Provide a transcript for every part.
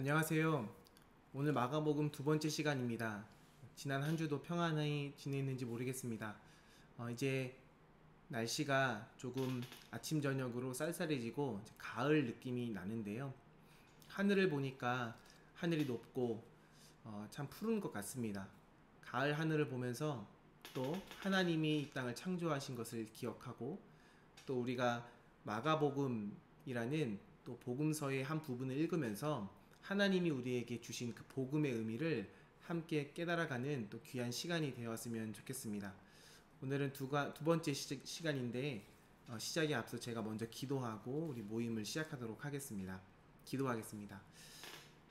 안녕하세요. 오늘 마가복음 두 번째 시간입니다. 지난 한 주도 평안히 지냈는지 모르겠습니다. 이제 날씨가 조금 아침 저녁으로 쌀쌀해지고 이제 가을 느낌이 나는데요. 하늘을 보니까 하늘이 높고 참 푸른 것 같습니다. 가을 하늘을 보면서 또 하나님이 이 땅을 창조하신 것을 기억하고 또 우리가 마가복음이라는 또 복음서의 한 부분을 읽으면서 하나님이 우리에게 주신 그 복음의 의미를 함께 깨달아가는 또 귀한 시간이 되었으면 좋겠습니다. 오늘은 두 번째 시간인데 시작에 앞서 제가 먼저 기도하고 우리 모임을 시작하도록 하겠습니다. 기도하겠습니다.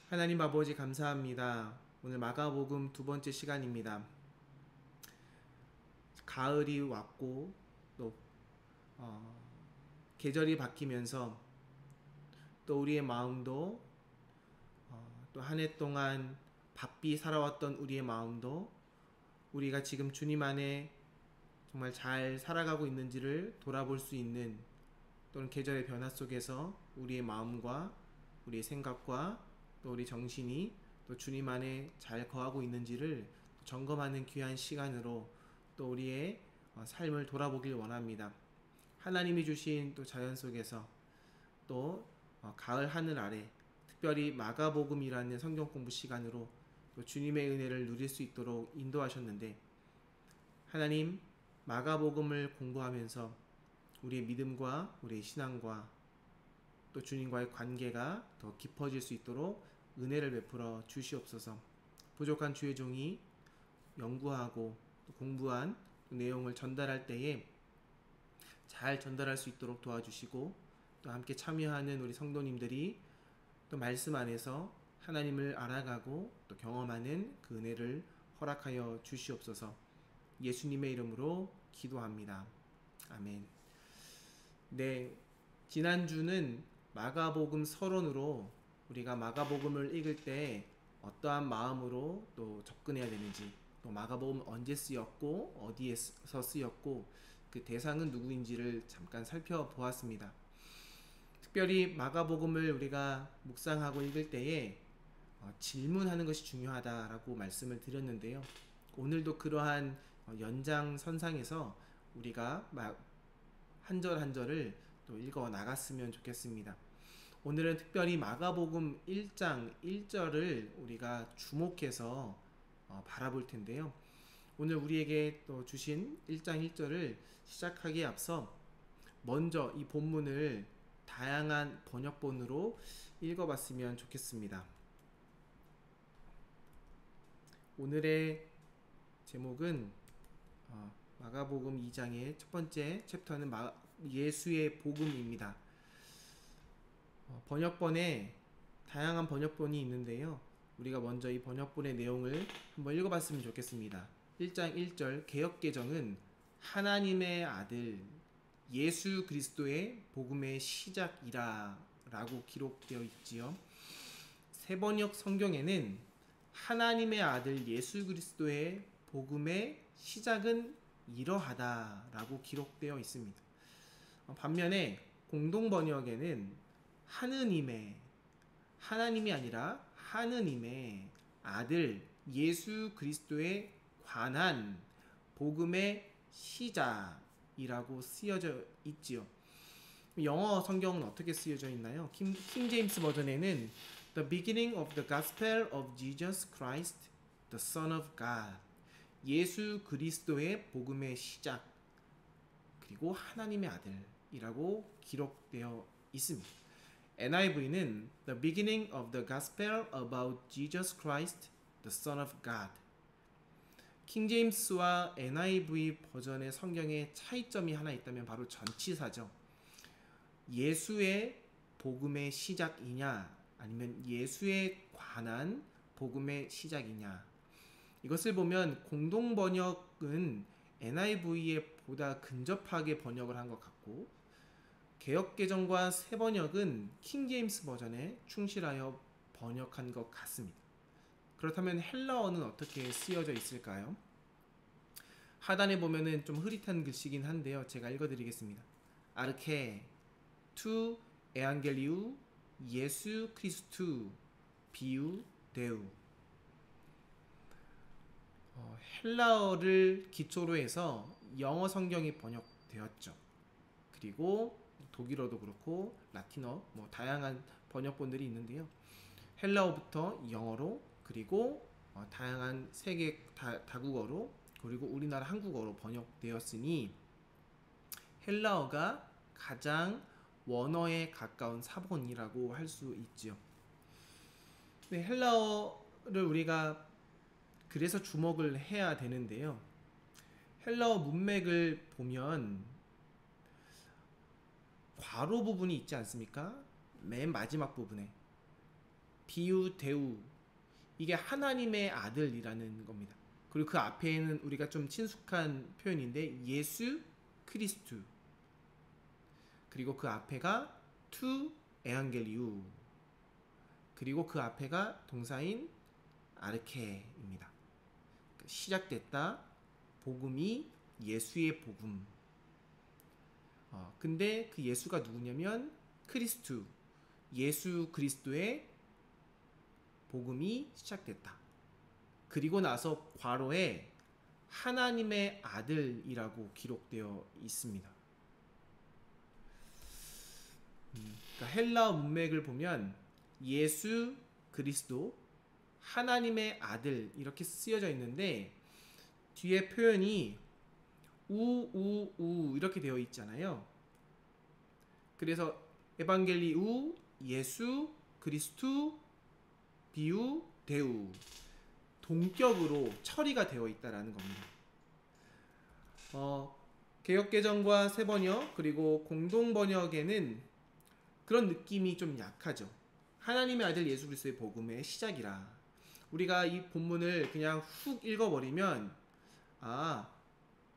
하나님 아버지 감사합니다. 오늘 마가복음 두 번째 시간입니다. 가을이 왔고 또 계절이 바뀌면서 또 우리의 마음도 또 한 해 동안 바삐 살아왔던 우리의 마음도 우리가 지금 주님 안에 정말 잘 살아가고 있는지를 돌아볼 수 있는 또는 계절의 변화 속에서 우리의 마음과 우리의 생각과 또 우리 정신이 또 주님 안에 잘 거하고 있는지를 점검하는 귀한 시간으로 또 우리의 삶을 돌아보길 원합니다. 하나님이 주신 또 자연 속에서 또 가을 하늘 아래 특별히 마가복음이라는 성경 공부 시간으로 또 주님의 은혜를 누릴 수 있도록 인도하셨는데 하나님 마가복음을 공부하면서 우리의 믿음과 우리의 신앙과 또 주님과의 관계가 더 깊어질 수 있도록 은혜를 베풀어 주시옵소서. 부족한 주의 종이 연구하고 또 공부한 내용을 전달할 때에 잘 전달할 수 있도록 도와주시고 또 함께 참여하는 우리 성도님들이 또 말씀 안에서 하나님을 알아가고 또 경험하는 그 은혜를 허락하여 주시옵소서. 예수님의 이름으로 기도합니다. 아멘. 네, 지난주는 마가복음 서론으로 우리가 마가복음을 읽을 때 어떠한 마음으로 또 접근해야 되는지, 또 마가복음 언제 쓰였고 어디에서 쓰였고 그 대상은 누구인지를 잠깐 살펴보았습니다. 특별히 마가복음을 우리가 묵상하고 읽을 때에 질문하는 것이 중요하다라고 말씀을 드렸는데요. 오늘도 그러한 연장선상에서 우리가 한 절 한 절을 또 읽어 나갔으면 좋겠습니다. 오늘은 특별히 마가복음 1장 1절을 우리가 주목해서 바라볼 텐데요. 오늘 우리에게 또 주신 1장 1절을 시작하기에 앞서 먼저 이 본문을 다양한 번역본으로 읽어봤으면 좋겠습니다. 오늘의 제목은 마가복음 2장의 첫 번째 챕터는 예수의 복음입니다. 번역본에 다양한 번역본이 있는데요. 우리가 먼저 이 번역본의 내용을 한번 읽어봤으면 좋겠습니다. 1장 1절 개역개정은 하나님의 아들 예수 그리스도의 복음의 시작이라 라고 기록되어 있지요. 세번역 성경에는 하나님의 아들 예수 그리스도의 복음의 시작은 이러하다 라고 기록되어 있습니다. 반면에 공동번역에는 하나님이 아니라 하느님의 아들 예수 그리스도에 관한 복음의 시작이라고 쓰여져 있지요. 영어 성경은 어떻게 쓰여져 있나요? 킹 제임스 버전에는 The beginning of the gospel of Jesus Christ, the Son of God. 예수 그리스도의 복음의 시작 그리고 하나님의 아들이라고 기록되어 있습니다. NIV는 The beginning of the gospel about Jesus Christ, the Son of God. 킹 제임스와 NIV 버전의 성경의 차이점이 하나 있다면 바로 전치사죠. 예수의 복음의 시작이냐 아니면 예수에 관한 복음의 시작이냐. 이것을 보면 공동번역은 NIV에 보다 근접하게 번역을 한 것 같고 개역개정과 새번역은 킹 제임스 버전에 충실하여 번역한 것 같습니다. 그렇다면 헬라어는 어떻게 쓰여져 있을까요? 하단에 보면은 좀 흐릿한 글씨긴 한데요. 제가 읽어드리겠습니다. 아르케 투 에앙겔리우 예수 크리스투 비유, 데우. 헬라어를 기초로 해서 영어 성경이 번역되었죠. 그리고 독일어도 그렇고 라틴어 뭐 다양한 번역본들이 있는데요. 헬라어부터 영어로 그리고 다양한 세계 다국어로 그리고 우리나라 한국어로 번역되었으니 헬라어가 가장 원어에 가까운 사본이라고 할 수 있지요. 네, 헬라어를 우리가 그래서 주목을 해야 되는데요. 헬라어 문맥을 보면 괄호 부분이 있지 않습니까? 맨 마지막 부분에 비유, 데우, 이게 하나님의 아들이라는 겁니다. 그리고 그 앞에는 우리가 좀 친숙한 표현인데 예수 크리스투, 그리고 그 앞에가 투 에앙겔리우, 그리고 그 앞에가 동사인 아르케입니다. 시작됐다, 복음이 예수의 복음. 근데 그 예수가 누구냐면 크리스투, 예수 그리스도의 복음이 시작됐다. 그리고 나서 괄호에 하나님의 아들이라고 기록되어 있습니다. 그러니까 헬라어 문맥을 보면 예수 그리스도, 하나님의 아들 이렇게 쓰여져 있는데 뒤에 표현이 우우우 이렇게 되어 있잖아요. 그래서 에반겔리우, 예수, 그리스투, 비유, 데우, 동격으로 처리가 되어 있다라는 겁니다. 개역개정과 새번역 그리고 공동번역에는 그런 느낌이 좀 약하죠. 하나님의 아들 예수 그리스도의 복음의 시작이라. 우리가 이 본문을 그냥 훅 읽어버리면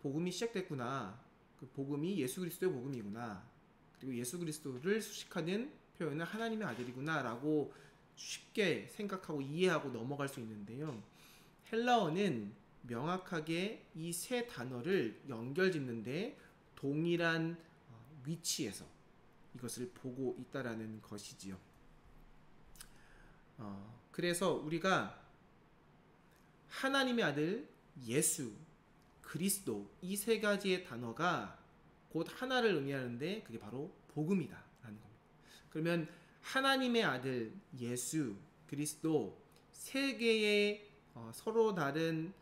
복음이 시작됐구나. 그 복음이 예수 그리스도의 복음이구나. 그리고 예수 그리스도를 수식하는 표현은 하나님의 아들이구나 라고 쉽게 생각하고 이해하고 넘어갈 수 있는데요. 헬라어는 명확하게 이 세 단어를 연결짓는데 동일한 위치에서 이것을 보고 있다라는 것이지요. 그래서 우리가 하나님의 아들 예수, 그리스도 이 세 가지의 단어가 곧 하나를 의미하는데 그게 바로 복음이다 라는 겁니다. 그러면 하나님의 아들 예수, 그리스도 세 개의 서로 다른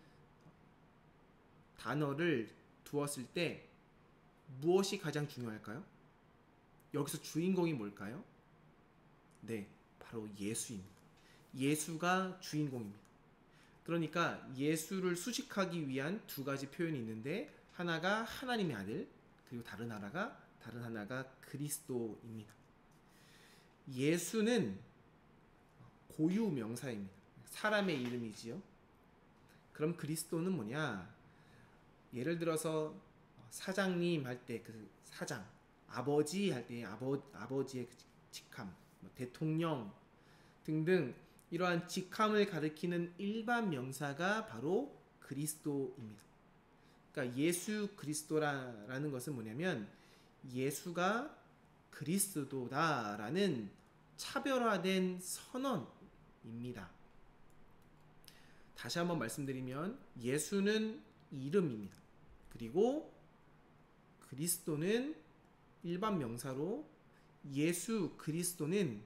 단어를 두었을 때 무엇이 가장 중요할까요? 여기서 주인공이 뭘까요? 네, 바로 예수입니다. 예수가 주인공입니다. 그러니까 예수를 수식하기 위한 두 가지 표현이 있는데 하나가 하나님의 아들, 그리고 다른 하나가 그리스도입니다. 예수는 고유 명사입니다. 사람의 이름이지요. 그럼 그리스도는 뭐냐? 예를 들어서 사장님 할 때 그 사장, 아버지 할 때 아버지의 직함, 대통령 등등 이러한 직함을 가리키는 일반 명사가 바로 그리스도입니다. 그러니까 예수 그리스도라는 것은 뭐냐면 예수가 그리스도다라는 차별화된 선언입니다. 다시 한번 말씀드리면 예수는 이름입니다. 그리고 그리스도는 일반 명사로 예수 그리스도는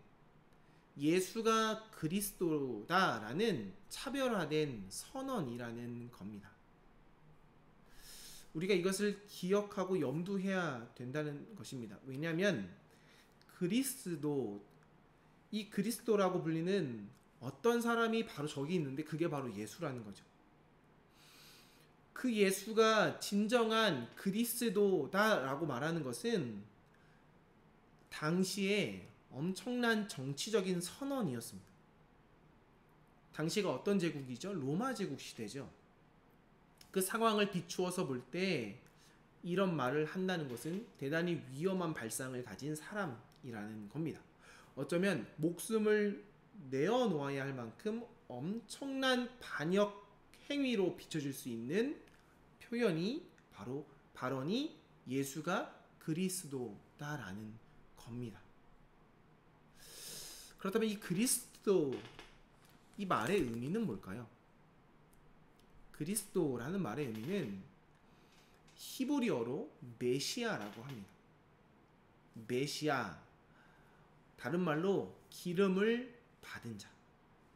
예수가 그리스도다라는 차별화된 선언이라는 겁니다. 우리가 이것을 기억하고 염두해야 된다는 것입니다. 왜냐하면 이 그리스도라고 불리는 어떤 사람이 바로 저기 있는데 그게 바로 예수라는 거죠. 그 예수가 진정한 그리스도다라고 말하는 것은 당시에 엄청난 정치적인 선언이었습니다. 당시가 어떤 제국이죠? 로마 제국 시대죠. 그 상황을 비추어서 볼 때 이런 말을 한다는 것은 대단히 위험한 발상을 가진 사람이라는 겁니다. 어쩌면 목숨을 내어놓아야 할 만큼 엄청난 반역 행위로 비춰질 수 있는 표현이 바로 발언이 예수가 그리스도다라는 겁니다. 그렇다면 이 그리스도 이 말의 의미는 뭘까요? 그리스도라는 말의 의미는 히브리어로 메시아라고 합니다. 메시아, 다른 말로 기름을 받은 자,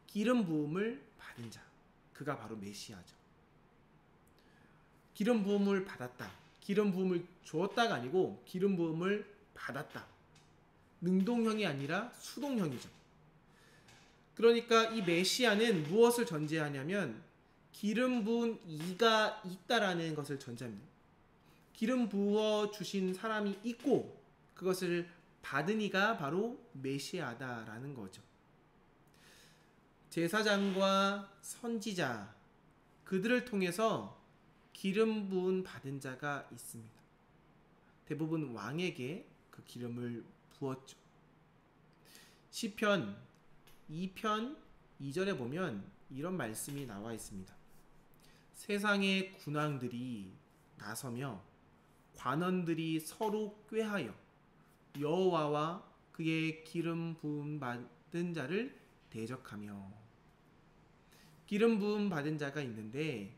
기름 부음을 받은 자, 그가 바로 메시아죠. 기름 부음을 받았다, 기름 부음을 주었다가 아니고 기름 부음을 받았다. 능동형이 아니라 수동형이죠. 그러니까 이 메시아는 무엇을 전제하냐면 기름 부은 이가 있다라는 것을 전제합니다. 기름 부어 주신 사람이 있고 그것을 받은 이가 바로 메시아다라는 거죠. 제사장과 선지자, 그들을 통해서 기름 부은 받은 자가 있습니다. 대부분 왕에게 그 기름을 부었죠. 시편 2편 2절에 보면 이런 말씀이 나와 있습니다. 세상의 군왕들이 나서며 관원들이 서로 꾀하여 여호와와 그의 기름 부음 받은 자를 대적하며. 기름 부음 받은 자가 있는데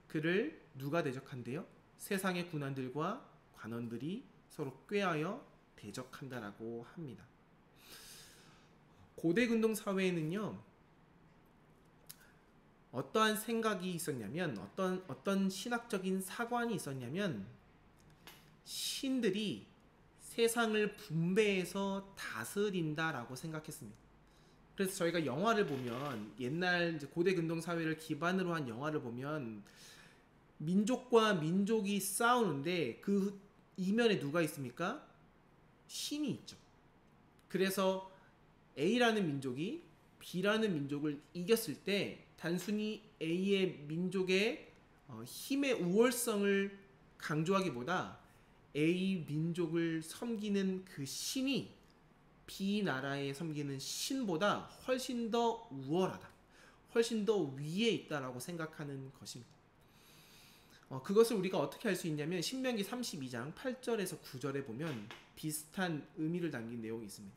그를 누가 대적한대요? 세상의 군왕들과 관원들이 서로 꾀하여 대적한다라고 합니다. 고대 근동 사회에는요, 어떠한 생각이 있었냐면, 어떤 신학적인 사관이 있었냐면, 신들이 세상을 분배해서 다스린다라고 생각했습니다. 그래서 저희가 영화를 보면, 옛날 이제 고대 근동 사회를 기반으로 한 영화를 보면 민족과 민족이 싸우는데 그 이면에 누가 있습니까? 신이 있죠. 그래서 A라는 민족이 B라는 민족을 이겼을 때 단순히 A의 민족의 힘의 우월성을 강조하기보다 A 민족을 섬기는 그 신이 B 나라에 섬기는 신보다 훨씬 더 우월하다, 훨씬 더 위에 있다라고 생각하는 것입니다. 그것을 우리가 어떻게 알 수 있냐면 신명기 32장 8절에서 9절에 보면 비슷한 의미를 담긴 내용이 있습니다.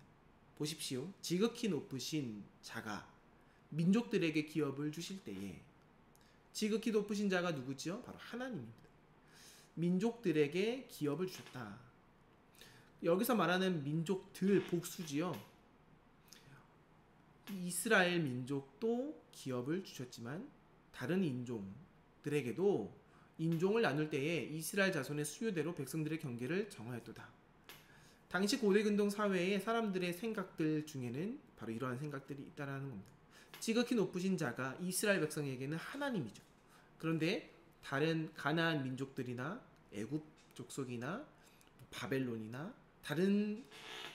보십시오. 지극히 높으신 자가 민족들에게 기업을 주실 때에, 지극히 높으신 자가 누구지요? 바로 하나님입니다. 민족들에게 기업을 주셨다. 여기서 말하는 민족들 복수지요. 이스라엘 민족도 기업을 주셨지만 다른 인종들에게도 인종을 나눌 때에 이스라엘 자손의 수요대로 백성들의 경계를 정하였도다. 당시 고대 근동 사회의 사람들의 생각들 중에는 바로 이러한 생각들이 있다라는 겁니다. 지극히 높으신 자가 이스라엘 백성에게는 하나님이죠. 그런데 다른 가나안 민족들이나 애굽 족속이나 바벨론이나 다른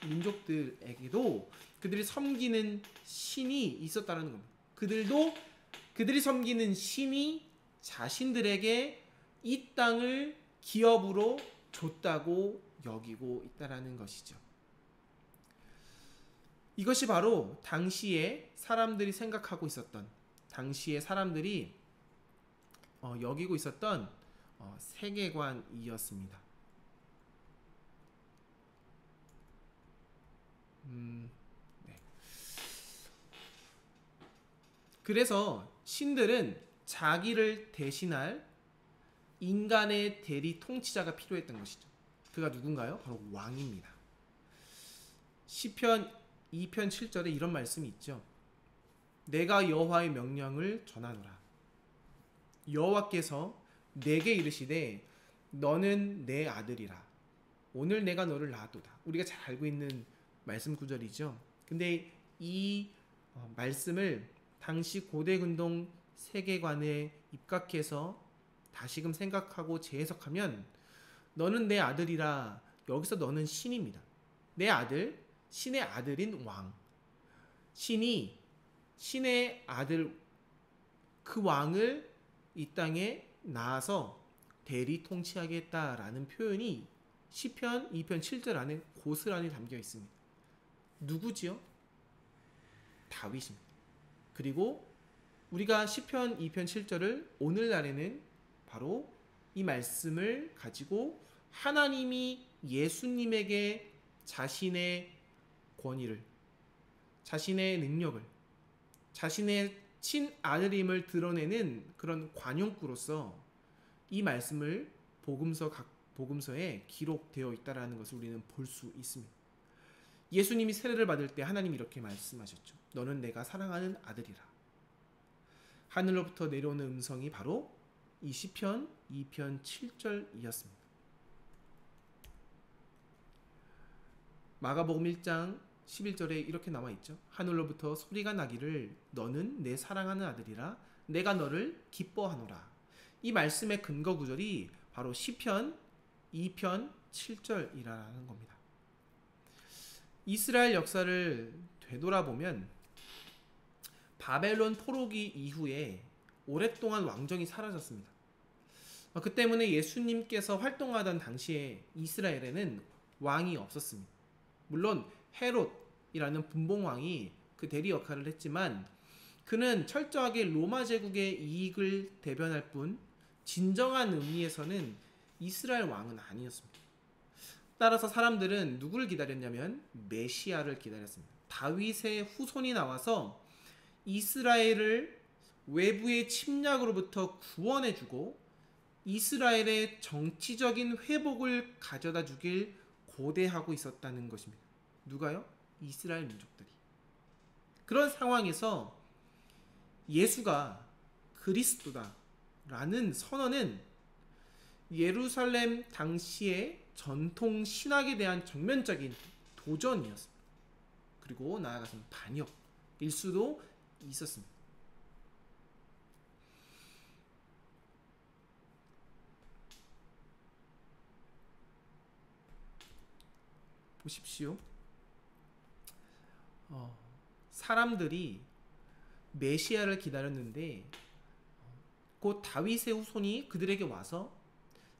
민족들에게도 그들이 섬기는 신이 있었다는 겁니다. 그들이 섬기는 신이 자신들에게 이 땅을 기업으로 줬다고 여기고 있다라는 것이죠. 이것이 바로 당시에 사람들이 생각하고 있었던, 당시에 사람들이 여기고 있었던 세계관이었습니다. 네. 그래서 신들은 자기를 대신할 인간의 대리 통치자가 필요했던 것이죠. 그가 누군가요? 바로 왕입니다. 시편 2편 7절에 이런 말씀이 있죠. 내가 여호와의 명령을 전하노라. 여호와께서 내게 이르시되 너는 내 아들이라. 오늘 내가 너를 낳았도다. 우리가 잘 알고 있는 말씀 구절이죠. 근데 이 말씀을 당시 고대 근동 세계관에 입각해서 다시금 생각하고 재해석하면 너는 내 아들이라. 여기서 너는 신입니다. 내 아들, 신의 아들인 왕. 신이 신의 아들, 그 왕을 이 땅에 낳아서 대리 통치하겠다라는 표현이 시편 2편 7절 안에 고스란히 담겨 있습니다. 누구지요? 다윗입니다. 그리고 우리가 시편 2편 7절을 오늘날에는 바로 이 말씀을 가지고 하나님이 예수님에게 자신의 권위를, 자신의 능력을, 자신의 친아들임을 드러내는 그런 관용구로서 이 말씀을 복음서에 기록되어 있다는 것을 우리는 볼 수 있습니다. 예수님이 세례를 받을 때 하나님이 이렇게 말씀하셨죠. 너는 내가 사랑하는 아들이라. 하늘로부터 내려오는 음성이 바로 이 시편 2편 7절이었습니다. 마가복음 1장 11절에 이렇게 나와 있죠. 하늘로부터 소리가 나기를 너는 내 사랑하는 아들이라 내가 너를 기뻐하노라. 이 말씀의 근거 구절이 바로 시편 2편 7절이라는 겁니다. 이스라엘 역사를 되돌아보면 바벨론 포로기 이후에 오랫동안 왕정이 사라졌습니다. 그 때문에 예수님께서 활동하던 당시에 이스라엘에는 왕이 없었습니다. 물론 헤롯이라는 분봉왕이 그 대리 역할을 했지만 그는 철저하게 로마 제국의 이익을 대변할 뿐 진정한 의미에서는 이스라엘 왕은 아니었습니다. 따라서 사람들은 누구를 기다렸냐면 메시아를 기다렸습니다. 다윗의 후손이 나와서 이스라엘을 외부의 침략으로부터 구원해주고 이스라엘의 정치적인 회복을 가져다 주길 고대하고 있었다는 것입니다. 누가요? 이스라엘 민족들이. 그런 상황에서 예수가 그리스도다라는 선언은 예루살렘 당시의 전통 신학에 대한 정면적인 도전이었습니다. 그리고 나아가서는 반역일 수도 있었습니다. 보십시오. 사람들이 메시아를 기다렸는데 곧 다윗의 후손이 그들에게 와서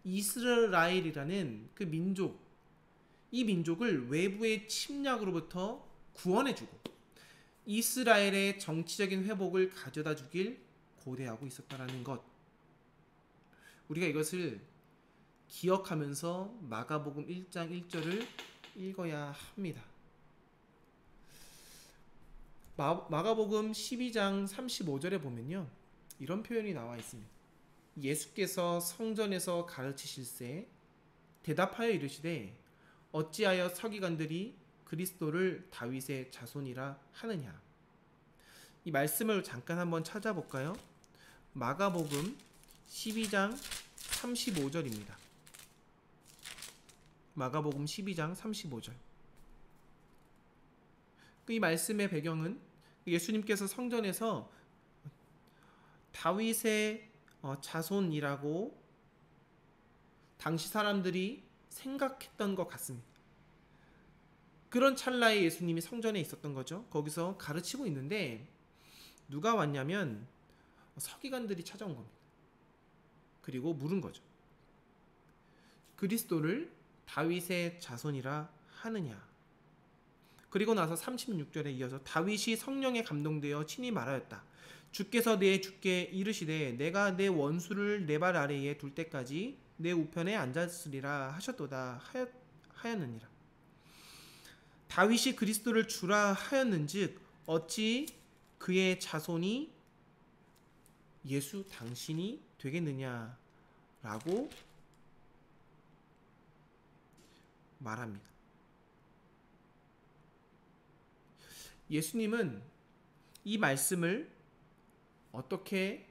이스라엘이라는 그 민족, 이 민족을 외부의 침략으로부터 구원해주고 이스라엘의 정치적인 회복을 가져다 주길 고대하고 있었다는 것. 우리가 이것을 기억하면서 마가복음 1장 1절을 읽어야 합니다. 마가복음 12장 35절에 보면요, 이런 표현이 나와 있습니다. 예수께서 성전에서 가르치실새 대답하여 이르시되 어찌하여 서기관들이 그리스도를 다윗의 자손이라 하느냐. 이 말씀을 잠깐 한번 찾아볼까요? 마가복음 12장 35절입니다. 마가복음 12장 35절. 이 말씀의 배경은 예수님께서 성전에서 다윗의 자손이라고 당시 사람들이 생각했던 것 같습니다. 그런 찰나에 예수님이 성전에 있었던 거죠. 거기서 가르치고 있는데 누가 왔냐면 서기관들이 찾아온 겁니다. 그리고 물은 거죠. 그리스도를 다윗의 자손이라 하느냐. 그리고 나서 36절에 이어서 다윗이 성령에 감동되어 친히 말하였다. 주께서 내 주께 이르시되 내가 내 원수를 내 발 아래에 둘 때까지 내 우편에 앉았으리라 하셨도다 하였느니라. 다윗이 그리스도를 주라 하였는즉 어찌 그의 자손이 예수 당신이 되겠느냐라고 말합니다. 예수님은 이 말씀을 어떻게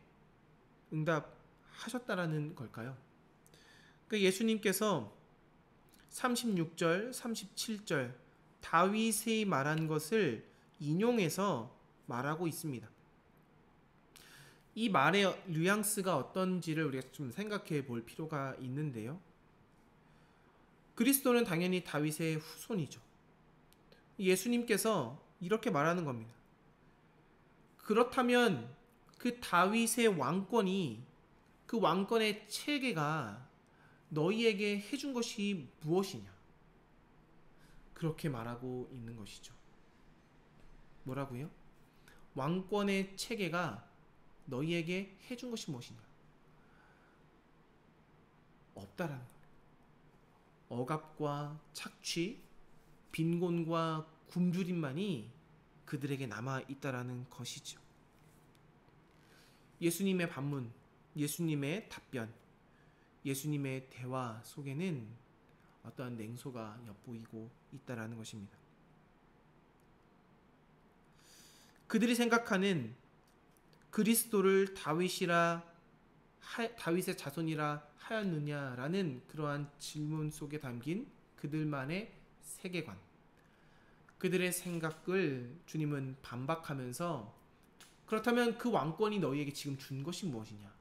응답하셨다라는 걸까요? 그러니까 예수님께서 36절, 37절 다윗이 말한 것을 인용해서 말하고 있습니다. 이 말의 뉘앙스가 어떤지를 우리가 좀 생각해 볼 필요가 있는데요. 그리스도는 당연히 다윗의 후손이죠. 예수님께서 이렇게 말하는 겁니다. 그렇다면 그 다윗의 왕권이, 그 왕권의 체계가 너희에게 해준 것이 무엇이냐? 그렇게 말하고 있는 것이죠. 뭐라고요? 왕권의 체계가 너희에게 해준 것이 무엇이냐? 없다라는 거예요. 억압과 착취, 빈곤과 굶주림만이 그들에게 남아 있다라는 것이죠. 예수님의 반문, 예수님의 답변, 예수님의 대화 속에는 어떠한 냉소가 엿보이고 있다라는 것입니다. 그들이 생각하는 그리스도를 다윗의 자손이라 하였느냐라는 그러한 질문 속에 담긴 그들만의 세계관, 그들의 생각을 주님은 반박하면서 그렇다면 그 왕권이 너희에게 지금 준 것이 무엇이냐?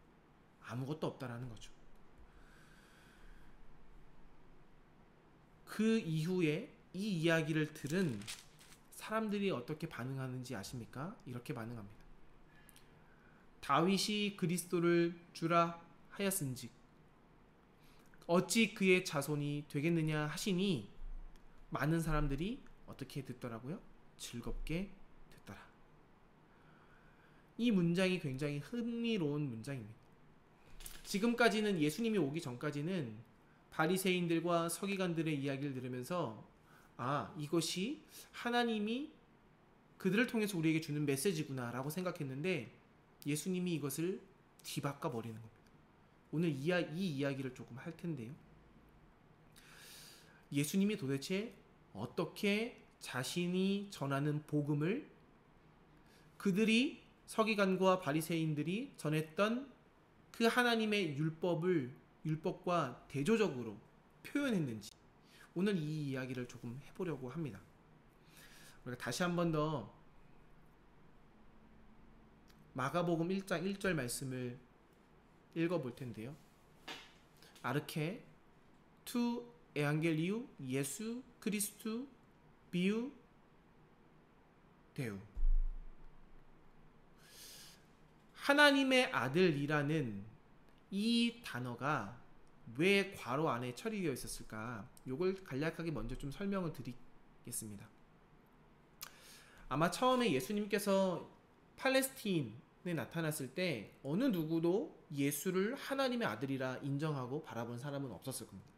아무것도 없다라는 거죠. 그 이후에 이 이야기를 들은 사람들이 어떻게 반응하는지 아십니까? 이렇게 반응합니다. 다윗이 그리스도를 주라 하였은즉 어찌 그의 자손이 되겠느냐 하시니 많은 사람들이 어떻게 듣더라고요? 즐겁게 듣더라. 이 문장이 굉장히 흥미로운 문장입니다. 지금까지는 예수님이 오기 전까지는 바리새인들과 서기관들의 이야기를 들으면서 이것이 하나님이 그들을 통해서 우리에게 주는 메시지구나 라고 생각했는데 예수님이 이것을 뒤바꿔 버리는 겁니다. 오늘 이 이야기를 조금 할 텐데요. 예수님이 도대체 어떻게 자신이 전하는 복음을 그들이 서기관과 바리새인들이 전했던 그 하나님의 율법과 대조적으로 표현했는지 오늘 이 이야기를 조금 해보려고 합니다. 우리가 다시 한 번 더 마가복음 1장 1절 말씀을 읽어볼 텐데요. 아르케 투 에앙겔리우 예수 크리스투 비우 데우. 하나님의 아들이라는 이 단어가 왜 괄호 안에 처리되어 있었을까? 이걸 간략하게 먼저 좀 설명을 드리겠습니다. 아마 처음에 예수님께서 팔레스틴에 나타났을 때 어느 누구도 예수를 하나님의 아들이라 인정하고 바라본 사람은 없었을 겁니다.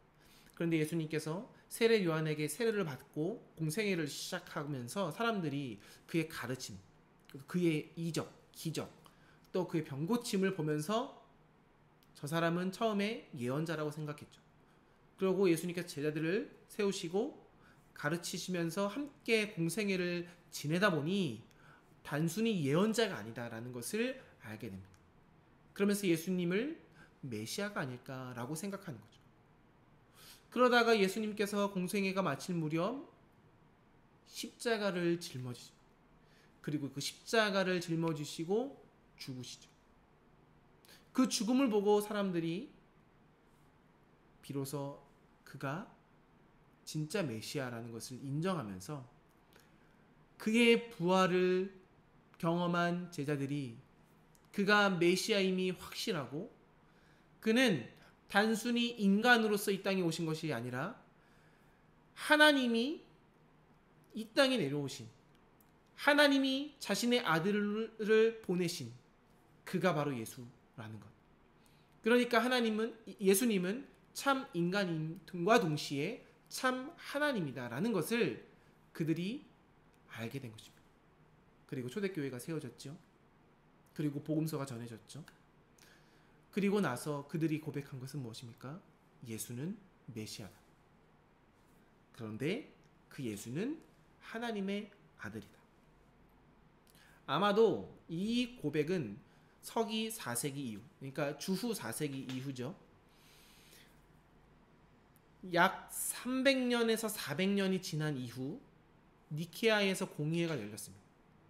그런데 예수님께서 세례 요한에게 세례를 받고 공생애를 시작하면서 사람들이 그의 가르침, 그의 이적, 기적, 또 그의 병고침을 보면서 저 사람은 처음에 예언자라고 생각했죠. 그리고 예수님께서 제자들을 세우시고 가르치시면서 함께 공생애를 지내다 보니 단순히 예언자가 아니다라는 것을 알게 됩니다. 그러면서 예수님을 메시아가 아닐까라고 생각하는 거죠. 그러다가 예수님께서 공생애가 마칠 무렵 십자가를 짊어지죠. 그리고 그 십자가를 짊어지시고 죽으시죠. 그 죽음을 보고 사람들이 비로소 그가 진짜 메시아라는 것을 인정하면서 그의 부활을 경험한 제자들이 그가 메시아임이 확실하고 그는 단순히 인간으로서 이 땅에 오신 것이 아니라 하나님이 이 땅에 내려오신 하나님이 자신의 아들을 보내신 그가 바로 예수라는 것. 그러니까 예수님은 참 인간임과 동시에 참 하나님이다라는 것을 그들이 알게 된 것입니다. 그리고 초대교회가 세워졌죠. 그리고 복음서가 전해졌죠. 그리고 나서 그들이 고백한 것은 무엇입니까? 예수는 메시아다. 그런데 그 예수는 하나님의 아들이다. 아마도 이 고백은 서기 4세기 이후, 그러니까 주후 4세기 이후죠. 약 300년에서 400년이 지난 이후 니케아에서 공의회가 열렸습니다.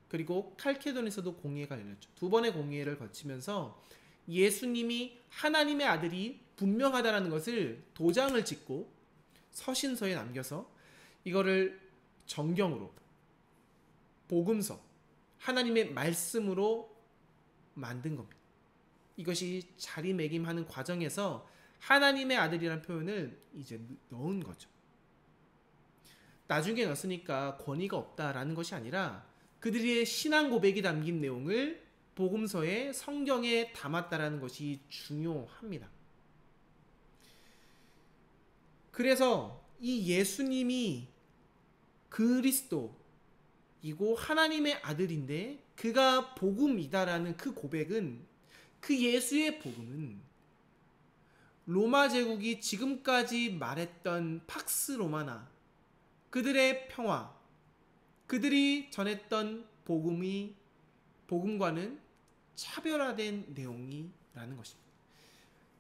그리고 칼케돈에서도 공의회가 열렸죠. 두 번의 공의회를 거치면서 예수님이 하나님의 아들이 분명하다는 것을 도장을 찍고 서신서에 남겨서 이거를 정경으로 복음서 하나님의 말씀으로 만든 겁니다. 이것이 자리매김하는 과정에서 하나님의 아들이라는 표현을 이제 넣은 거죠. 나중에 넣었으니까 권위가 없다라는 것이 아니라 그들의 신앙 고백이 담긴 내용을 복음서에 성경에 담았다라는 것이 중요합니다. 그래서 이 예수님이 그리스도이고 하나님의 아들인데 그가 복음이다라는 그 고백은 그 예수의 복음은 로마 제국이 지금까지 말했던 팍스 로마나 그들의 평화, 그들이 전했던 복음과는 차별화된 내용이라는 것입니다.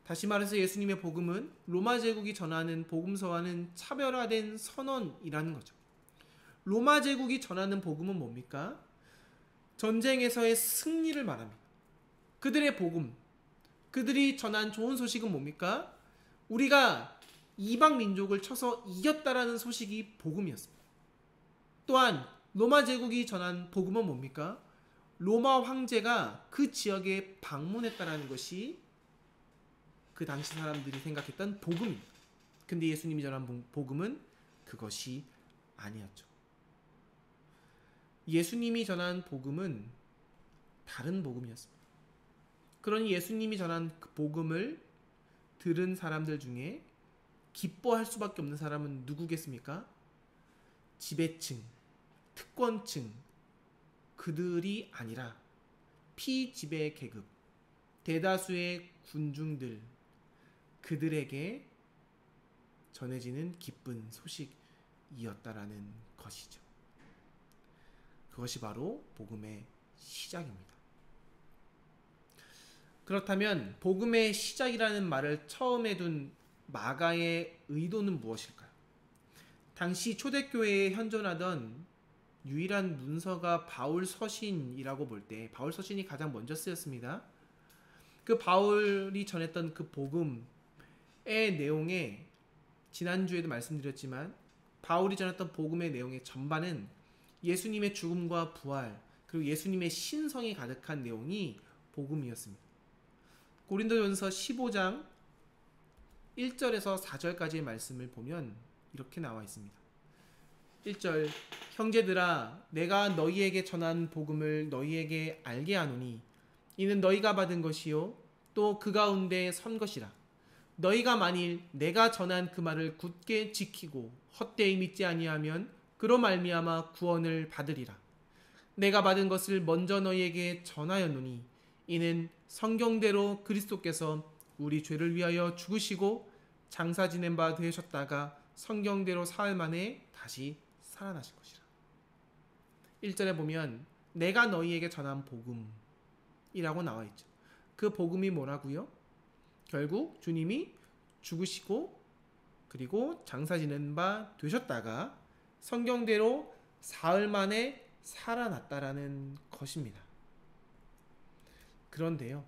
다시 말해서 예수님의 복음은 로마 제국이 전하는 복음서와는 차별화된 선언이라는 거죠. 로마 제국이 전하는 복음은 뭡니까? 전쟁에서의 승리를 말합니다. 그들의 복음, 그들이 전한 좋은 소식은 뭡니까? 우리가 이방 민족을 쳐서 이겼다라는 소식이 복음이었습니다. 또한 로마 제국이 전한 복음은 뭡니까? 로마 황제가 그 지역에 방문했다라는 것이 그 당시 사람들이 생각했던 복음입니다. 근데 예수님이 전한 복음은 그것이 아니었죠. 예수님이 전한 복음은 다른 복음이었습니다. 그러니 예수님이 전한 그 복음을 들은 사람들 중에 기뻐할 수밖에 없는 사람은 누구겠습니까? 지배층, 특권층, 그들이 아니라 피지배 계급, 대다수의 군중들, 그들에게 전해지는 기쁜 소식이었다라는 것이죠. 그것이 바로 복음의 시작입니다. 그렇다면 복음의 시작이라는 말을 처음에 둔 마가의 의도는 무엇일까요? 당시 초대교회에 현존하던 유일한 문서가 바울 서신이라고 볼 때 바울 서신이 가장 먼저 쓰였습니다. 그 바울이 전했던 그 복음의 내용에 지난주에도 말씀드렸지만 바울이 전했던 복음의 내용의 전반은 예수님의 죽음과 부활 그리고 예수님의 신성이 가득한 내용이 복음이었습니다. 고린도전서 15장 1절에서 4절까지의 말씀을 보면 이렇게 나와 있습니다. 1절 형제들아 내가 너희에게 전한 복음을 너희에게 알게 하노니 이는 너희가 받은 것이요 또 그 가운데 선 것이라. 너희가 만일 내가 전한 그 말을 굳게 지키고 헛되이 믿지 아니하면 그로 말미암아 구원을 받으리라. 내가 받은 것을 먼저 너희에게 전하였노니 이는 성경대로 그리스도께서 우리 죄를 위하여 죽으시고 장사 지낸 바 되셨다가 성경대로 사흘 만에 다시 살아나실 것이라. 1절에 보면 내가 너희에게 전한 복음이라고 나와 있죠. 그 복음이 뭐라고요? 결국 주님이 죽으시고 그리고 장사 지낸 바 되셨다가 성경대로 사흘 만에 살아났다라는 것입니다. 그런데요,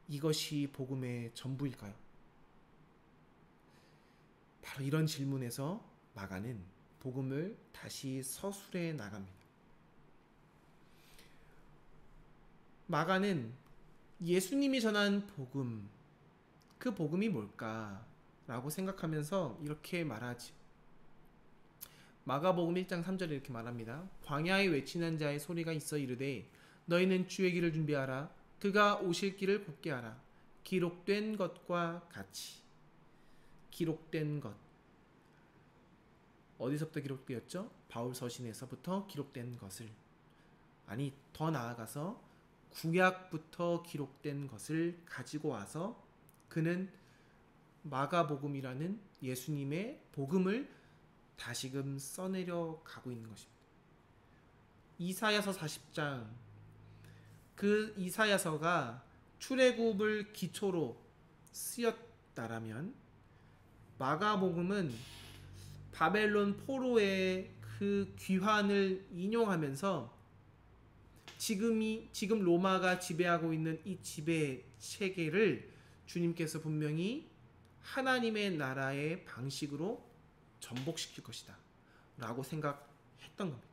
이것이 복음의 전부일까요? 바로 이런 질문에서 마가는 복음을 다시 서술해 나갑니다. 마가는 예수님이 전한 복음, 그 복음이 뭘까라고 생각하면서 이렇게 말하지. 마가복음 1장 3절에 이렇게 말합니다. 광야에 외치는 자의 소리가 있어 이르되 너희는 주의 길을 준비하라. 그가 오실 길을 곱게 하라. 기록된 것과 같이. 기록된 것. 어디서부터 기록되었죠? 바울 서신에서부터 기록된 것을. 아니 더 나아가서 구약부터 기록된 것을 가지고 와서 그는 마가복음이라는 예수님의 복음을 다시금 써내려 가고 있는 것입니다. 이사야서 40장, 그 이사야서가 출애굽을 기초로 쓰였다라면 마가복음은 바벨론 포로의 그 귀환을 인용하면서 지금 로마가 지배하고 있는 이 지배 체계를 주님께서 분명히 하나님의 나라의 방식으로 전복시킬 것이다 라고 생각했던 겁니다.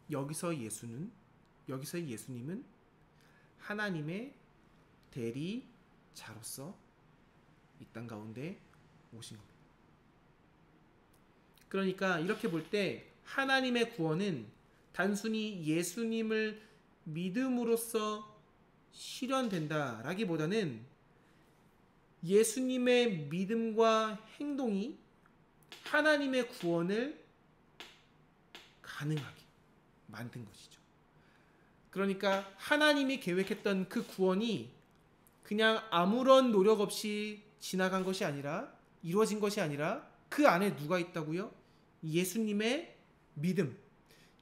여기서의 예수님은 하나님의 대리자로서 이 땅 가운데 오신 겁니다. 그러니까 이렇게 볼 때 하나님의 구원은 단순히 예수님을 믿음으로써 실현된다라기보다는 예수님의 믿음과 행동이 하나님의 구원을 가능하게 만든 것이죠. 그러니까 하나님이 계획했던 그 구원이 그냥 아무런 노력 없이 지나간 것이 아니라, 이루어진 것이 아니라 그 안에 누가 있다고요? 예수님의 믿음,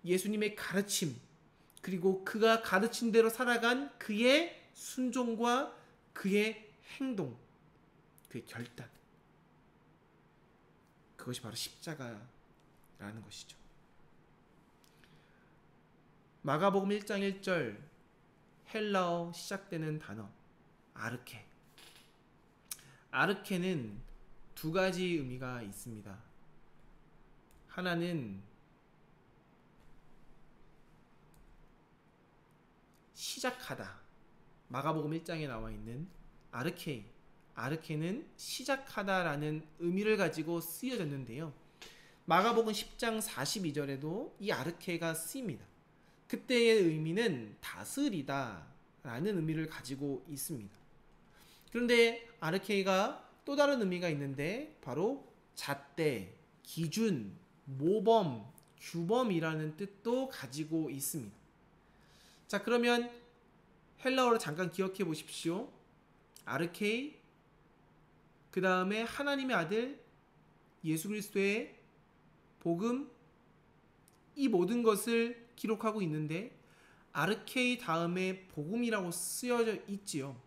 예수님의 가르침, 그리고 그가 가르친 대로 살아간 그의 순종과 그의 행동, 그의 결단, 그것이 바로 십자가라는 것이죠. 마가복음 1장 1절 헬라어 시작되는 단어 아르케. 아르케는 두 가지 의미가 있습니다. 하나는 시작하다. 마가복음 1장에 나와 있는 아르케. 아르케는 시작하다라는 의미를 가지고 쓰여졌는데요. 마가복음 10장 42절에도 이 아르케가 쓰입니다. 그때의 의미는 다스리다 라는 의미를 가지고 있습니다. 그런데 아르케가 또 다른 의미가 있는데 바로 잣대, 기준, 모범, 규범이라는 뜻도 가지고 있습니다. 자, 그러면 헬라어로 잠깐 기억해 보십시오. 아르케이, 그 다음에 하나님의 아들 예수 그리스도의 복음, 이 모든 것을 기록하고 있는데 아르케이 다음에 복음이라고 쓰여져 있지요.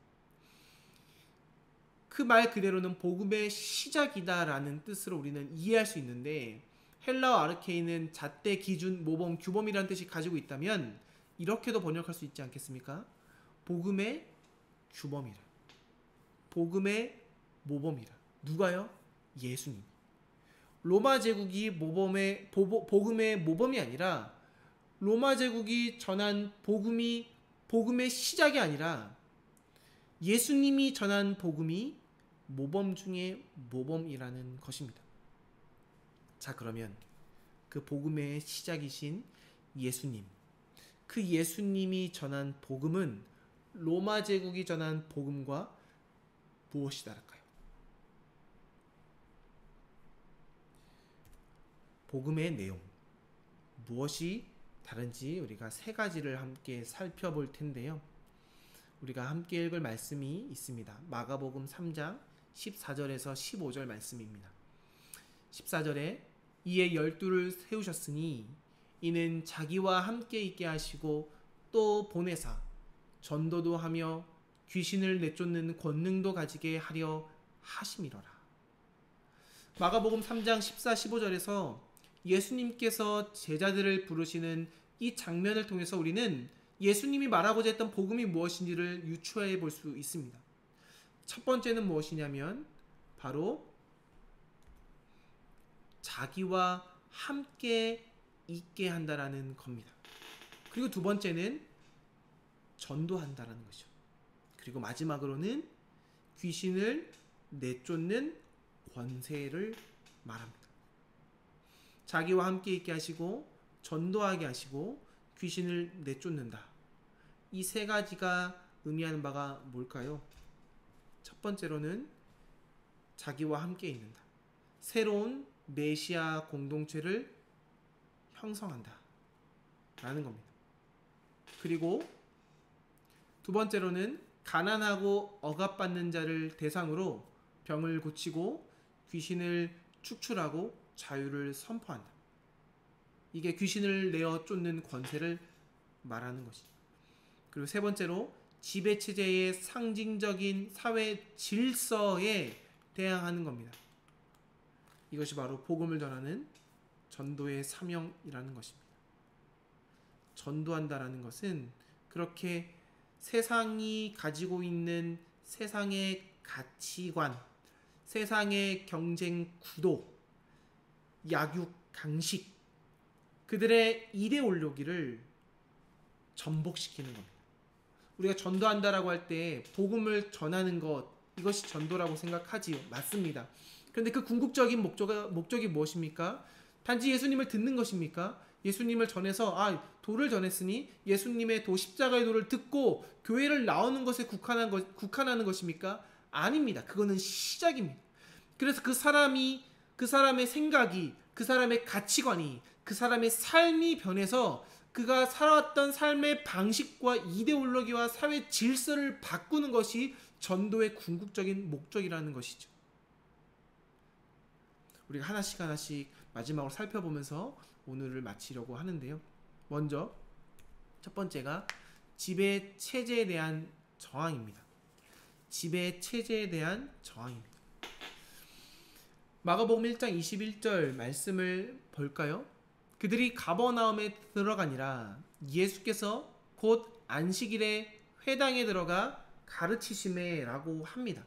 그 말 그대로는 복음의 시작이다라는 뜻으로 우리는 이해할 수 있는데, 헬라어 아르케이는 잣대, 기준, 모범, 규범이라는 뜻이 가지고 있다면 이렇게도 번역할 수 있지 않겠습니까? 복음의 규범이라, 복음의 모범이라. 누가요? 예수님. 로마 제국이 복음의 모범이 아니라, 로마 제국이 전한 복음이 복음의 시작이 아니라 예수님이 전한 복음이 모범 중에 모범이라는 것입니다. 자, 그러면 그 복음의 시작이신 예수님, 그 예수님이 전한 복음은 로마 제국이 전한 복음과 무엇이 다를까요? 복음의 내용, 무엇이 다른지 우리가 세 가지를 함께 살펴볼 텐데요. 우리가 함께 읽을 말씀이 있습니다. 마가복음 3장 14절에서 15절 말씀입니다. 14절에 이에 12를 세우셨으니 이는 자기와 함께 있게 하시고 또 보내사 전도도 하며 귀신을 내쫓는 권능도 가지게 하려 하심이로라. 마가복음 3장 14, 15절에서 예수님께서 제자들을 부르시는 이 장면을 통해서 우리는 예수님이 말하고자 했던 복음이 무엇인지를 유추해 볼 수 있습니다. 첫 번째는 무엇이냐면 바로 자기와 함께 있게 한다라는 겁니다. 그리고 두 번째는 전도한다라는 것이죠. 그리고 마지막으로는 귀신을 내쫓는 권세를 말합니다. 자기와 함께 있게 하시고 전도하게 하시고 귀신을 내쫓는다. 이 세 가지가 의미하는 바가 뭘까요? 첫 번째로는 자기와 함께 있는다. 새로운 메시아 공동체를 형성한다 라는 겁니다. 그리고 두 번째로는 가난하고 억압받는 자를 대상으로 병을 고치고 귀신을 축출하고 자유를 선포한다. 이게 귀신을 내어 쫓는 권세를 말하는 것이죠. 그리고 세 번째로 지배체제의 상징적인 사회 질서에 대항하는 겁니다. 이것이 바로 복음을 전하는 전도의 사명이라는 것입니다. 전도한다라는 것은 그렇게 세상이 가지고 있는 세상의 가치관, 세상의 경쟁 구도, 약육 강식, 그들의 이데올로기를 전복시키는 겁니다. 우리가 전도한다라고 할 때 복음을 전하는 것, 이것이 전도라고 생각하지요. 맞습니다. 그런데 그 궁극적인 목적이 무엇입니까? 단지 예수님을 듣는 것입니까? 예수님을 전해서 도를 전했으니 예수님의 도, 십자가의 도를 듣고 교회를 나오는 것에 국한하는 것입니까? 아닙니다. 그거는 시작입니다. 그래서 그 사람의 생각이, 그 사람의 가치관이, 그 사람의 삶이 변해서 그가 살아왔던 삶의 방식과 이데올로기와 사회 질서를 바꾸는 것이 전도의 궁극적인 목적이라는 것이죠. 우리가 하나씩 하나씩 마지막으로 살펴보면서 오늘을 마치려고 하는데요. 먼저 첫 번째가 지배 체제에 대한 저항입니다. 지배 체제에 대한 저항입니다. 마가복음 1장 21절 말씀을 볼까요? 그들이 가버나움에 들어가니라. 예수께서 곧 안식일에 회당에 들어가 가르치심에 라고 합니다.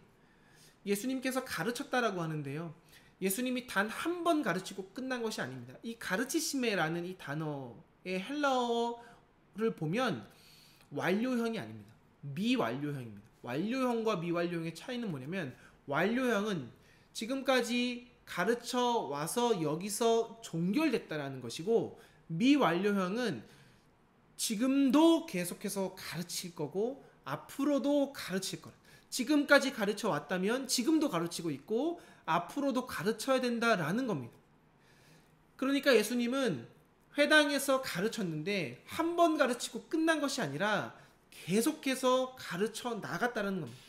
예수님께서 가르쳤다라고 하는데요. 예수님이 단 한 번 가르치고 끝난 것이 아닙니다. 이 가르치심에라는 이 단어의 헬라어를 보면 완료형이 아닙니다. 미완료형입니다. 완료형과 미완료형의 차이는 뭐냐면, 완료형은 지금까지 가르쳐 와서 여기서 종결됐다라는 것이고, 미완료형은 지금도 계속해서 가르칠 거고 앞으로도 가르칠 거라. 지금까지 가르쳐 왔다면 지금도 가르치고 있고 앞으로도 가르쳐야 된다라는 겁니다. 그러니까 예수님은 회당에서 가르쳤는데 한 번 가르치고 끝난 것이 아니라 계속해서 가르쳐 나갔다는 겁니다.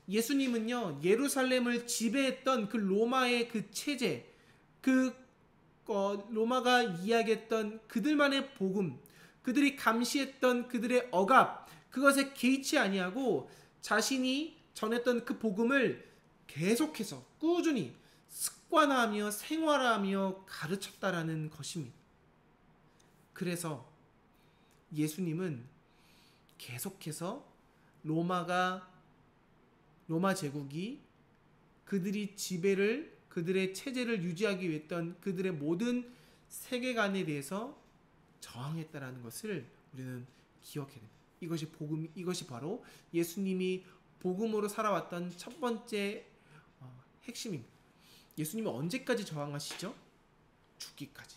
예수님은요, 예루살렘을 지배했던 그 로마의 그 체제, 로마가 이야기했던 그들만의 복음, 그들이 감시했던 그들의 억압, 그것에 개의치 아니하고 자신이 전했던 그 복음을 계속해서 꾸준히 습관화하며 생활화하며 가르쳤다라는 것입니다. 그래서 예수님은 계속해서 로마 제국이 그들이 지배를, 그들의 체제를 유지하기 위해 했던 그들의 모든 세계관에 대해서 저항했다라는 것을 우리는 기억해야 됩니다. 이것이 바로 예수님이 복음으로 살아왔던 첫 번째 핵심입니다. 예수님이 언제까지 저항하시죠? 죽기까지.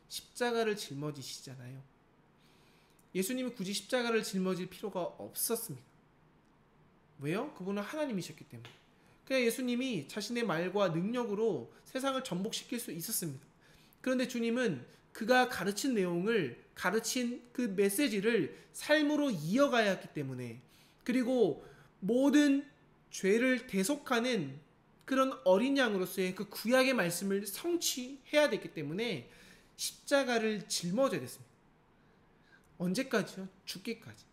십자가를 짊어지시잖아요. 예수님이 굳이 십자가를 짊어질 필요가 없었습니다. 왜요? 그분은 하나님이셨기 때문에. 그냥 예수님이 자신의 말과 능력으로 세상을 전복시킬 수 있었습니다. 그런데 주님은 그가 가르친 내용을, 가르친 그 메시지를 삶으로 이어가야 했기 때문에, 그리고 모든 죄를 대속하는 그런 어린 양으로서의 그 구약의 말씀을 성취해야 됐기 때문에 십자가를 짊어져야 됐습니다. 언제까지요? 죽기까지.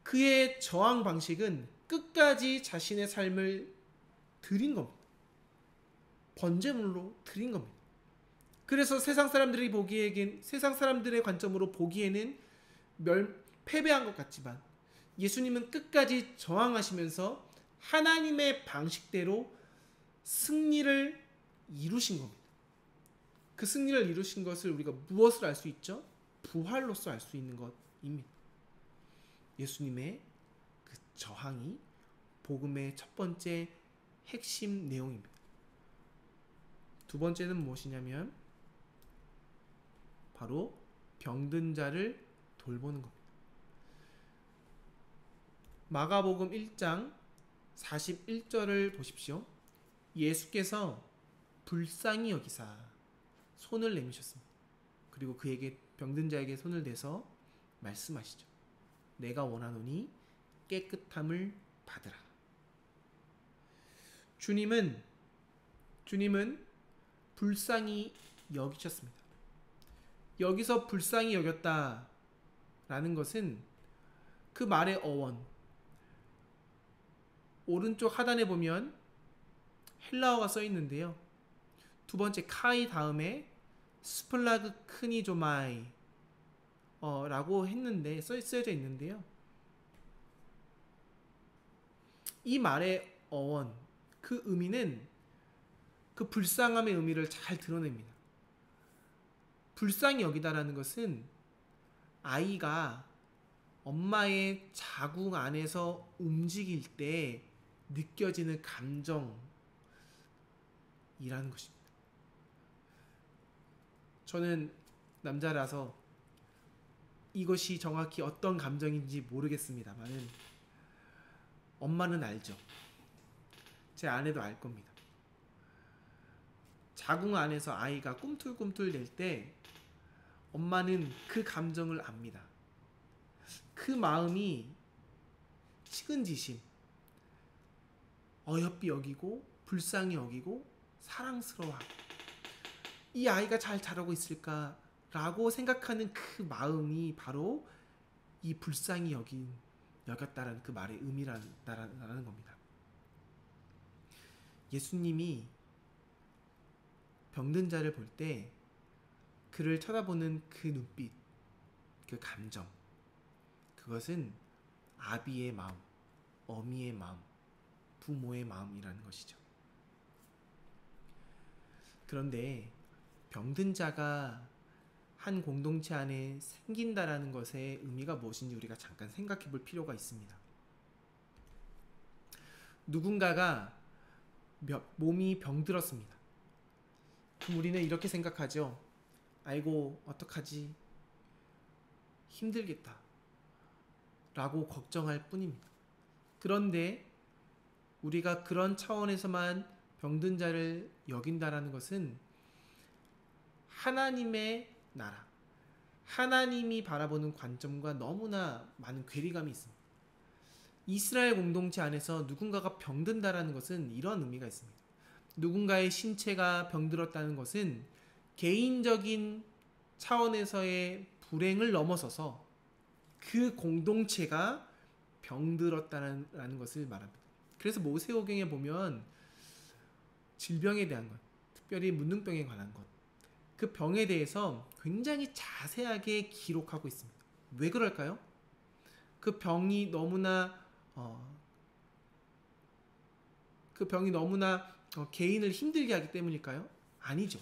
그의 저항 방식은 끝까지 자신의 삶을 드린 겁니다. 번제물로 드린 겁니다. 그래서 세상 사람들의 관점으로 보기에는 패배한 것 같지만 예수님은 끝까지 저항하시면서 하나님의 방식대로 승리를 이루신 겁니다. 그 승리를 이루신 것을 우리가 무엇을 알 수 있죠? 부활로서 알 수 있는 것입니다. 예수님의 그 저항이 복음의 첫 번째 핵심 내용입니다. 두 번째는 무엇이냐면 바로 병든 자를 돌보는 겁니다. 마가복음 1장 41절을 보십시오. 예수께서 불쌍히 여기사 손을 내미셨습니다. 그리고 그에게, 병든 자에게 손을 대서 말씀하시죠. 내가 원하노니 깨끗함을 받으라. 주님은 불쌍히 여기셨습니다. 여기서 불쌍히 여겼다라는 것은 그 말의 어원, 오른쪽 하단에 보면 헬라어가 써 있는데요. 두 번째 카이 다음에 스플라그 크니조마이 라고 했는데 쓰여져 있는데요. 이 말의 어원, 그 의미는 그 불쌍함의 의미를 잘 드러냅니다. 불쌍히 여기다라는 것은 아이가 엄마의 자궁 안에서 움직일 때 느껴지는 감정이라는 것입니다. 저는 남자라서 이것이 정확히 어떤 감정인지 모르겠습니다만 엄마는 알죠. 제 아내도 알 겁니다. 자궁 안에서 아이가 꿈틀꿈틀 댈 때 엄마는 그 감정을 압니다. 그 마음이 측은지심, 어여삐 여기고 불쌍히 여기고 사랑스러워하고 이 아이가 잘 자라고 있을까라고 생각하는 그 마음이 바로 이 불쌍히 여겼다라는 그 말의 의미라는 겁니다. 예수님이 병든 자를 볼 때 그를 쳐다보는 그 눈빛, 그 감정, 그것은 아비의 마음, 어미의 마음, 부모의 마음이라는 것이죠. 그런데 병든 자가 한 공동체 안에 생긴다라는 것의 의미가 무엇인지 우리가 잠깐 생각해 볼 필요가 있습니다. 누군가가 몸이 병들었습니다. 그럼 우리는 이렇게 생각하죠. 아이고 어떡하지? 힘들겠다 라고 걱정할 뿐입니다. 그런데 우리가 그런 차원에서만 병든 자를 여긴다라는 것은 하나님의 나라, 하나님이 바라보는 관점과 너무나 많은 괴리감이 있습니다. 이스라엘 공동체 안에서 누군가가 병든다라는 것은 이런 의미가 있습니다. 누군가의 신체가 병들었다는 것은 개인적인 차원에서의 불행을 넘어서서 그 공동체가 병들었다는 것을 말합니다. 그래서 모세오경에 보면 질병에 대한 것, 특별히 문둥병에 관한 것, 그 병에 대해서 굉장히 자세하게 기록하고 있습니다. 왜 그럴까요? 그 병이 너무나 개인을 힘들게 하기 때문일까요? 아니죠.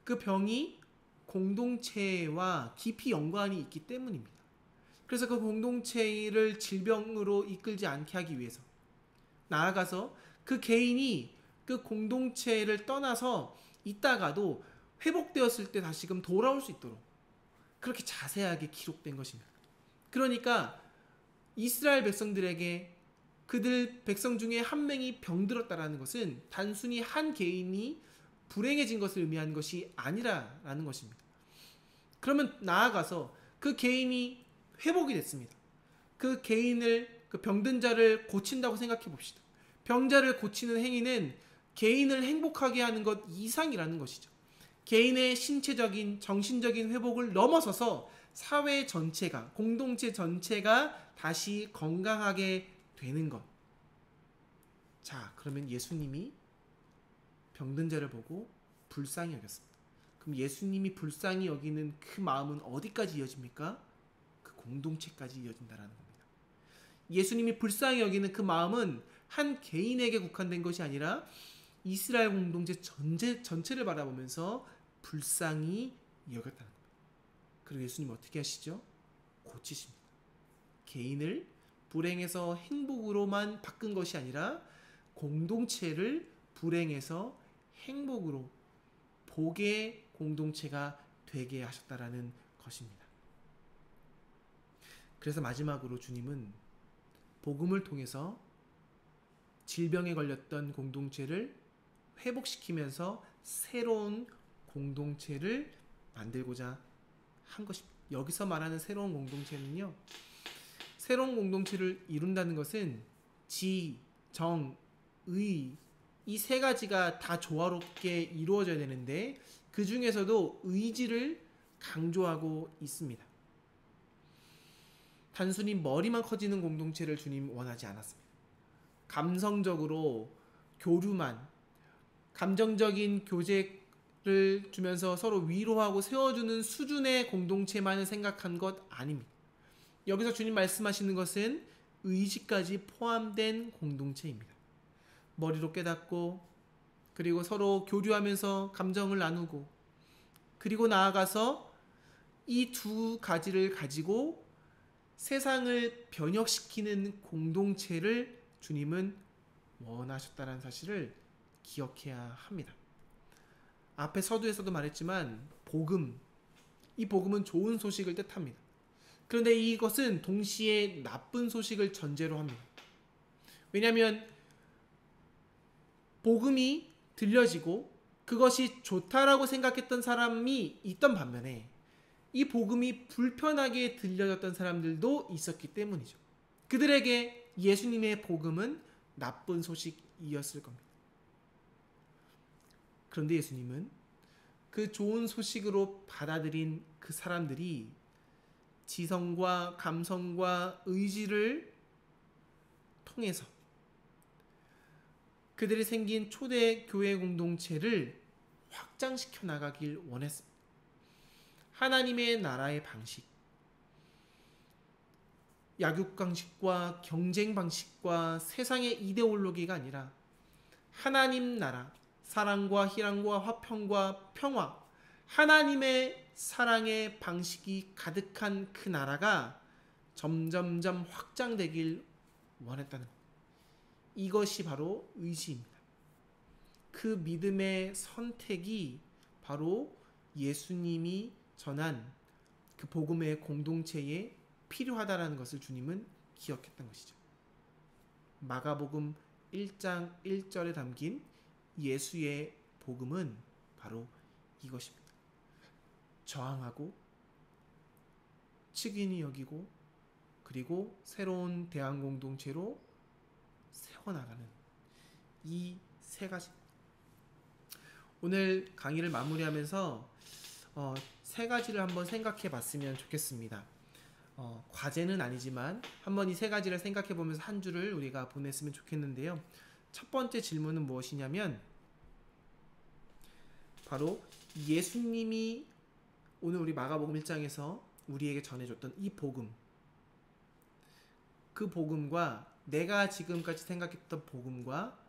그 병이 공동체와 깊이 연관이 있기 때문입니다. 그래서 그 공동체를 질병으로 이끌지 않게 하기 위해서 나아가서 그 개인이 그 공동체를 떠나서 있다가도 회복되었을 때 다시금 돌아올 수 있도록 그렇게 자세하게 기록된 것입니다. 그러니까 이스라엘 백성들에게 그들 백성 중에 한 명이 병들었다라는 것은 단순히 한 개인이 불행해진 것을 의미하는 것이 아니라는 것입니다. 그러면 나아가서 그 개인이 회복이 됐습니다. 그 개인을, 그 병든 자를 고친다고 생각해 봅시다. 병자를 고치는 행위는 개인을 행복하게 하는 것 이상이라는 것이죠. 개인의 신체적인, 정신적인 회복을 넘어서서 사회 전체가, 공동체 전체가 다시 건강하게 되는 것. 자, 그러면 예수님이 병든 자를 보고 불쌍히 여겼습니다. 그럼 예수님이 불쌍히 여기는 그 마음은 어디까지 이어집니까? 그 공동체까지 이어진다라는 겁니다. 예수님이 불쌍히 여기는 그 마음은 한 개인에게 국한된 것이 아니라 이스라엘 공동체 전체를 바라보면서 불쌍히 여겼다는 겁니다. 그리고 예수님 어떻게 하시죠? 고치십니다. 개인을 불행에서 행복으로만 바꾼 것이 아니라 공동체를 불행에서 행복으로 복의 공동체가 되게 하셨다라는 것입니다. 그래서 마지막으로 주님은 복음을 통해서 질병에 걸렸던 공동체를 회복시키면서 새로운 공동체를 만들고자 한 것입니다. 여기서 말하는 새로운 공동체는요, 새로운 공동체를 이룬다는 것은 지, 정, 의, 이 세 가지가 다 조화롭게 이루어져야 되는데 그 중에서도 의지를 강조하고 있습니다. 단순히 머리만 커지는 공동체를 주님 원하지 않았습니다. 감성적으로 교류만, 감정적인 교제를 주면서 서로 위로하고 세워주는 수준의 공동체만을 생각한 것 아닙니다. 여기서 주님 말씀하시는 것은 의지까지 포함된 공동체입니다. 머리로 깨닫고, 그리고 서로 교류하면서 감정을 나누고, 그리고 나아가서 이 두 가지를 가지고 세상을 변혁시키는 공동체를 주님은 원하셨다는 사실을 기억해야 합니다. 앞에 서두에서도 말했지만 복음, 이 복음은 좋은 소식을 뜻합니다. 그런데 이것은 동시에 나쁜 소식을 전제로 합니다. 왜냐하면 복음이 들려지고 그것이 좋다라고 생각했던 사람이 있던 반면에 이 복음이 불편하게 들려졌던 사람들도 있었기 때문이죠. 그들에게 예수님의 복음은 나쁜 소식이었을 겁니다. 그런데 예수님은 그 좋은 소식으로 받아들인 그 사람들이 지성과 감성과 의지를 통해서 그들이 생긴 초대 교회 공동체를 확장시켜 나가길 원했습니다. 하나님의 나라의 방식, 약육 방식과 경쟁 방식과 세상의 이데올로기가 아니라 하나님 나라, 사랑과 희랑과 화평과 평화, 하나님의 사랑의 방식이 가득한 그 나라가 점점점 확장되길 원했다는 것. 이것이 바로 의지입니다. 그 믿음의 선택이 바로 예수님이 전한 그 복음의 공동체에 필요하다는 것을 주님은 기억했던 것이죠. 마가복음 1장 1절에 담긴 예수의 복음은 바로 이것입니다. 저항하고 측은히 여기고 그리고 새로운 대안 공동체로 세워나가는 이 세 가지. 오늘 강의를 마무리하면서 세 가지를 한번 생각해 봤으면 좋겠습니다. 과제는 아니지만 한번 이 세 가지를 생각해 보면서 한 주를 우리가 보냈으면 좋겠는데요. 첫 번째 질문은 무엇이냐면 바로 예수님이 오늘 우리 마가복음 1장에서 우리에게 전해줬던 이 복음, 그 복음과 내가 지금까지 생각했던 복음과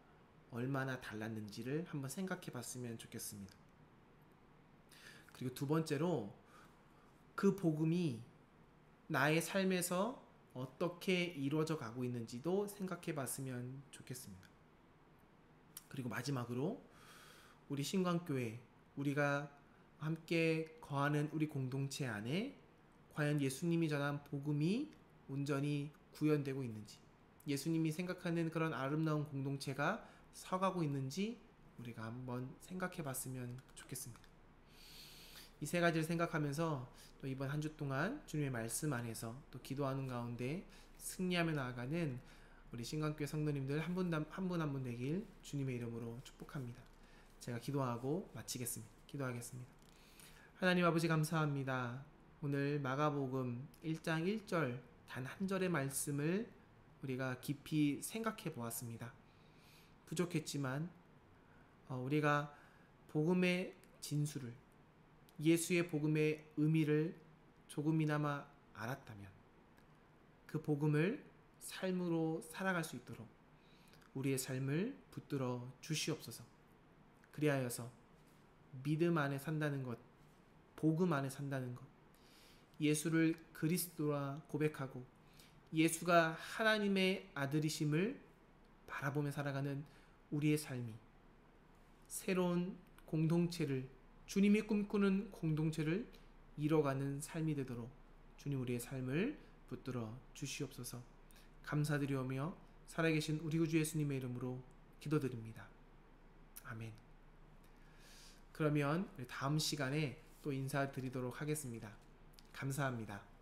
얼마나 달랐는지를 한번 생각해 봤으면 좋겠습니다. 그리고 두 번째로 그 복음이 나의 삶에서 어떻게 이루어져 가고 있는지도 생각해 봤으면 좋겠습니다. 그리고 마지막으로 우리 신광교회, 우리가 함께 거하는 우리 공동체 안에 과연 예수님이 전한 복음이 온전히 구현되고 있는지, 예수님이 생각하는 그런 아름다운 공동체가 서가고 있는지 우리가 한번 생각해 봤으면 좋겠습니다. 이 세 가지를 생각하면서 또 이번 한 주 동안 주님의 말씀 안에서 또 기도하는 가운데 승리하며 나아가는 우리 신광교회 성도님들 한 분 한 분 되길 주님의 이름으로 축복합니다. 제가 기도하고 마치겠습니다. 기도하겠습니다. 하나님 아버지 감사합니다. 오늘 마가복음 1장 1절 단 한 절의 말씀을 우리가 깊이 생각해 보았습니다. 부족했지만 우리가 복음의 진수를, 예수의 복음의 의미를 조금이나마 알았다면 그 복음을 삶으로 살아갈 수 있도록 우리의 삶을 붙들어 주시옵소서. 그리하여서 믿음 안에 산다는 것, 복음 안에 산다는 것, 예수를 그리스도라 고백하고 예수가 하나님의 아들이심을 바라보며 살아가는 우리의 삶이 새로운 공동체를, 주님이 꿈꾸는 공동체를 이뤄가는 삶이 되도록 주님 우리의 삶을 붙들어 주시옵소서. 감사드리오며 살아계신 우리 구주 예수님의 이름으로 기도드립니다. 아멘. 그러면 우리 다음 시간에 또 인사드리도록 하겠습니다. 감사합니다.